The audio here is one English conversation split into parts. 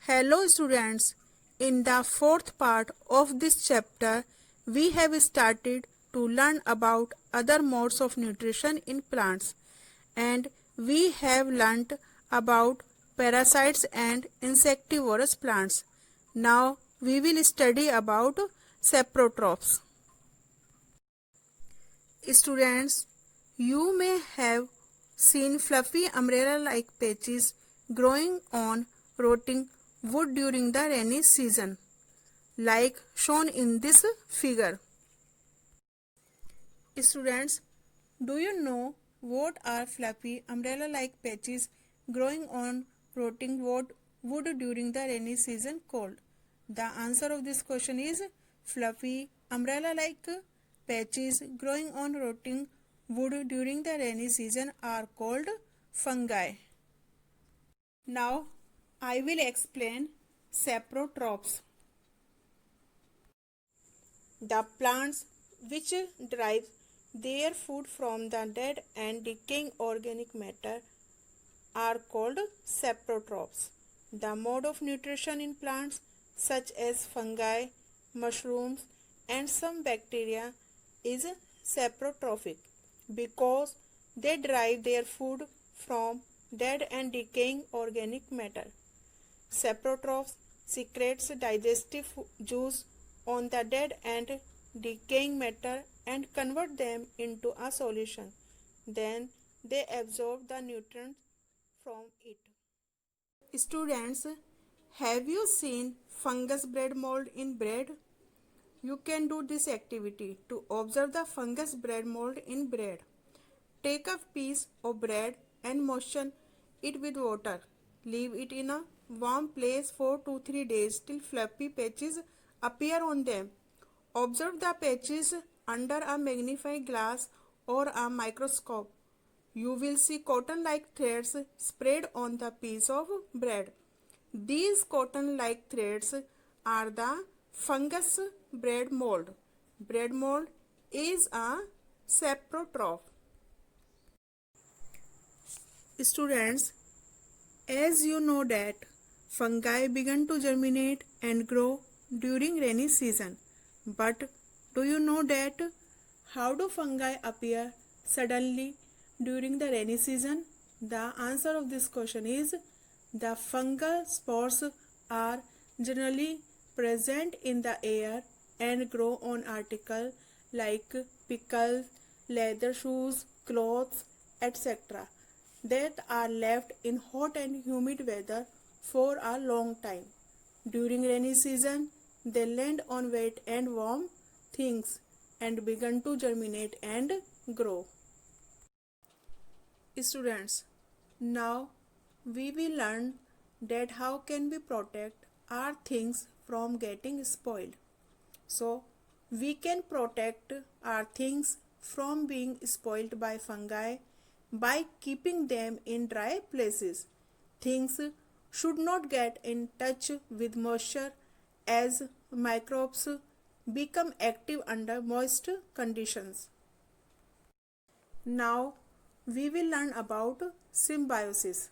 Hello students, in the fourth part of this chapter, we have started to learn about other modes of nutrition in plants, and we have learnt about parasites and insectivorous plants. Now we will study about saprotrophs. Students, you may have seen fluffy umbrella-like patches growing on rotting wood during the rainy season, like shown in this figure. Students, do you know what are fluffy umbrella-like patches growing on rotting wood during the rainy season called? The answer of this question is fluffy umbrella-like patches growing on rotting wood during the rainy season are called fungi. Now, I will explain saprotrophs. The plants which derive their food from the dead and decaying organic matter are called saprotrophs. The mode of nutrition in plants such as fungi, mushrooms, and some bacteria is saprotrophic because they derive their food from dead and decaying organic matter. Saprotrophs secretes digestive juice on the dead and decaying matter and convert them into a solution. Then they absorb the nutrients from it. Students, have you seen fungus bread mold in bread? You can do this activity to observe the fungus bread mold in bread. Take a piece of bread and moisten it with water. Leave it in a warm place for 2-3 days till fluffy patches appear on them. Observe the patches under a magnifying glass or a microscope. You will see cotton-like threads spread on the piece of bread. These cotton-like threads are the fungus bread mold. Bread mold is a saprotroph. Students, as you know that fungi begin to germinate and grow during rainy season. But do you know that how do fungi appear suddenly during the rainy season? The answer of this question is the fungal spores are generally present in the air and grow on articles like pickles, leather shoes, clothes, etc. that are left in hot and humid weather for a long time. During rainy season, they land on wet and warm things and begin to germinate and grow. Students, now we will learn that how can we protect our things from getting spoiled. So, we can protect our things from being spoiled by fungi by keeping them in dry places. Things should not get in touch with moisture as microbes become active under moist conditions. Now we will learn about symbiosis.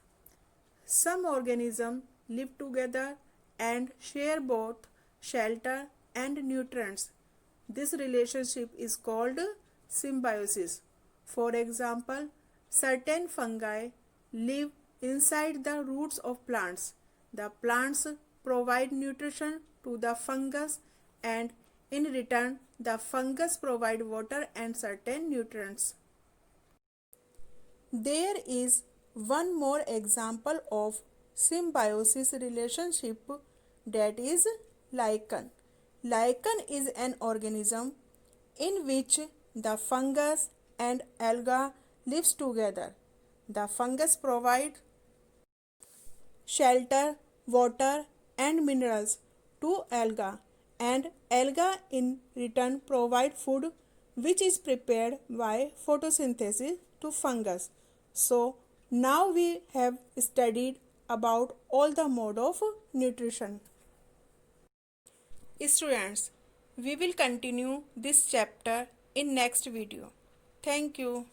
Some organisms live together and share both shelter and nutrients. This relationship is called symbiosis. For example, certain fungi live inside the roots of plants. The plants provide nutrition to the fungus and in return the fungus provide water and certain nutrients. There is one more example of symbiosis relationship, that is lichen. Lichen is an organism in which the fungus and alga lives together. The fungus provides shelter, water and minerals to alga, and alga in return provide food which is prepared by photosynthesis to fungus. So now we have studied about all the mode of nutrition. Students, we will continue this chapter in next video. Thank you.